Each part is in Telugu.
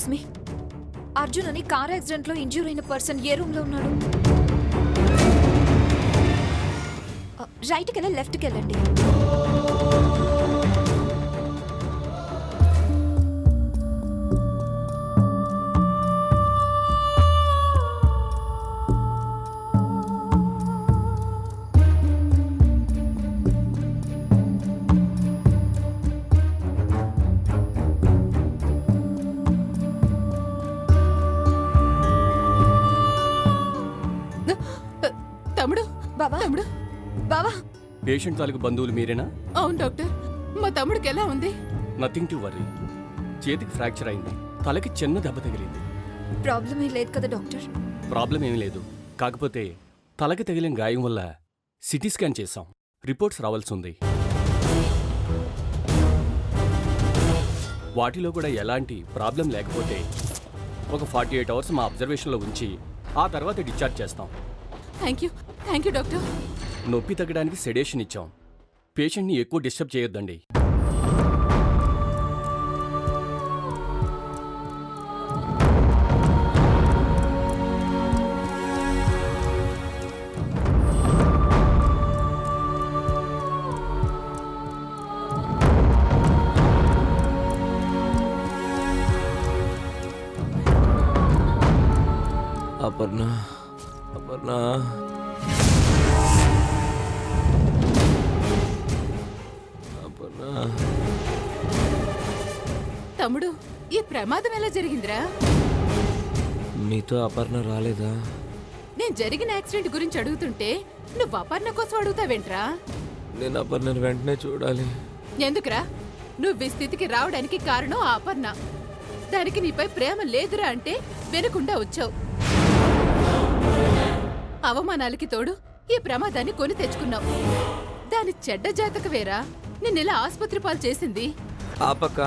ఎక్స్క్యూజ్ మీ, అర్జున్ అని కార్ యాక్సిడెంట్ లో ఇంజ్యూర్ అయిన పర్సన్ ఏ రూమ్ లో ఉన్నాడు? రైట్కి వెళ్ళి లెఫ్ట్కి వెళ్ళండి. తమ్ముడు, బావా, తమ్ముడు, బావా. పేషెంట్ తాలూకు బంధువులు మీరేనా? అవును డాక్టర్. మా తమ్ముడికి ఎలా ఉంది? Nothing to worry. చేతికి ఫ్రాక్చర్ అయింది, తలకి చిన్న దెబ్బ తగిలింది. ప్రాబ్లం ఏం లేదు కదా డాక్టర్? ప్రాబ్లం ఏమీ లేదు, కాకపోతే తలకి తగిలిన గాయం వల్ల సిటీ స్కాన్ చేశాం, రిపోర్ట్స్ రావాల్సి ఉంది. వాటిలో కూడా ఎలాంటి ప్రాబ్లం లేకపోతే ఒక 48 అవర్స్ మా అబ్జర్వేషన్లో ఉంచి ఆ తర్వాత డిశ్చార్జ్ చేస్తాం. Thank you doctor. నొప్పి తగ్గడానికి సెడేషన్ ఇచ్చాం. పేషెంట్ని ఎక్కువ డిస్టర్బ్ చేయొద్దండి. అపర్ణ, అపర్ణ, అపర్ణ. తమ్ముడు, ఈ ప్రమాదం ఎలా జరిగిందిరా? మీతో అపర్ణ రాలేదా? నేను జరిగిన యాక్సిడెంట్ గురించి అడుగుతుంటే నువ్వు అపర్ణ కోసం అడుగుతావేంట్రా? నేను అపర్ణను వెంటనే చూడాలి. ఎందుకురా? నువ్వు ఈ స్థితికి రావడానికి కారణం ఆ అపర్ణ. దానికి నీపై ప్రేమ లేదురా అంటే వినకుండా వచ్చావు. అవమానాలకి తోడు ఈ ప్రమాదాన్ని కొని తెచ్చుకున్నావు. దాని చెడ్డ జాతకవేరా నిన్నెలా ఆసుపత్రి పాలు చేసింది. ఆపక.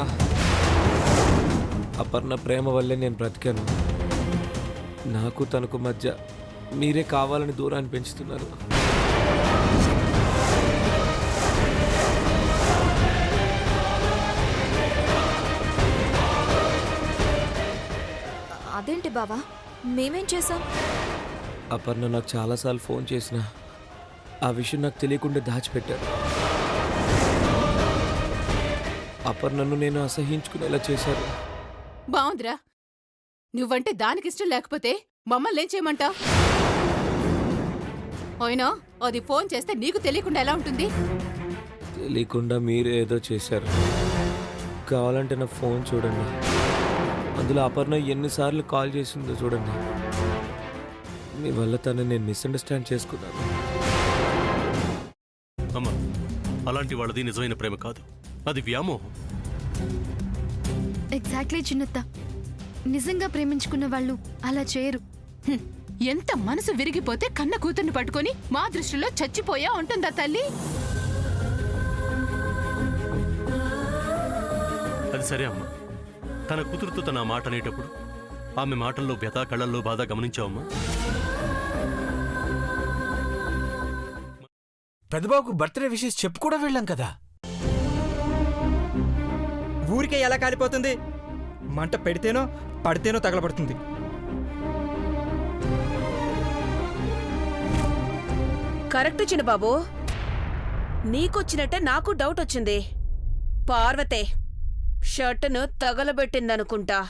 అపర్ణ ప్రేమ వల్లే నేను బ్రతికాను. నాకు తనకు మధ్య మీరే కావాలని దూరాన్ని పెంచుతున్నారు. అదేంటి బావా, మేమేం చేశాం? అపర్ణ నాకు చాలాసార్లు ఫోన్ చేసిన ఆ విషయం నాకు తెలియకుండా దాచిపెట్టారు. అపర్ణను నేను అసహించుకునేలా చేశారు. బావుందిరా. నువ్వంటే దానికిష్టం లేకపోతే మమ్మల్ని ఏం చేయమంటావు? అయినా అది ఫోన్ చేస్తే నీకు తెలియకుండా ఎలా ఉంటుంది? తెలియకుండా మీరే ఏదో చేశారు. కావాలంటే నా ఫోన్ చూడండి. అందులో అపర్ణ ఎన్నిసార్లు కాల్ చేసిందో చూడండి. మీ వల్ల తను నేను మిస్అండర్స్టాండ్ చేసుకున్నాను. అమ్మా, అలాంటి వాళ్ళది నిజమైన ప్రేమ కాదు, అది వ్యామోహం. ఎగ్జాక్ట్లీ చిన్నత్త. నిజంగా ప్రేమించుకున్న వాళ్ళు అలా చేయరు. ఎంత మనసు విరిగిపోతే కన్న కూతుర్ని పట్టుకొని మా దృష్టిలో చచ్చిపోయా ఉంటుందా తల్లి? అది సరే అమ్మా, తన కూతురుతో తన మాట అనేటప్పుడు ఆమె మాటల్లో వ్యథ, కళ్ళల్లో బాధ గమనించావమ్మా? పెద్దబాబుకు బర్త్డే విషెస్ చెప్పు కూడా వెళ్ళాం కదా. ఊరికే ఎలా కాలిపోతుంది? మంట పెడితేనో పడితేనో తగలబడుతుంది. కరెక్ట్ చిన్నబాబు, నీకొచ్చినట్టే నాకు డౌట్ వచ్చింది. పార్వతే షర్టును తగలబెట్టిందనుకుంటా.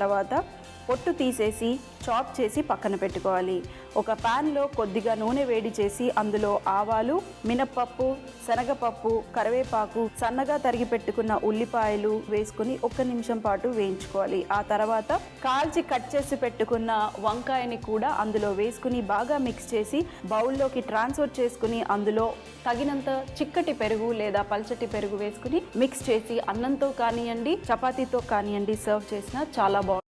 తర్వాత పొట్టు తీసేసి చాప్ చేసి పక్కన పెట్టుకోవాలి. ఒక ప్యాన్లో కొద్దిగా నూనె వేడి చేసి అందులో ఆవాలు, మినప్పప్పు, శనగపప్పు, కరివేపాకు, సన్నగా తరిగి పెట్టుకున్న ఉల్లిపాయలు వేసుకుని 1 నిమిషం పాటు వేయించుకోవాలి. ఆ తర్వాత కాల్చి కట్ చేసి పెట్టుకున్న వంకాయని కూడా అందులో వేసుకుని బాగా మిక్స్ చేసి బౌల్లోకి ట్రాన్స్ఫర్ చేసుకుని అందులో తగినంత చిక్కటి పెరుగు లేదా పల్చటి పెరుగు వేసుకుని మిక్స్ చేసి అన్నంతో కానివ్వండి, చపాతీతో కానివ్వండి సర్వ్ చేసినా చాలా బాగుంటుంది.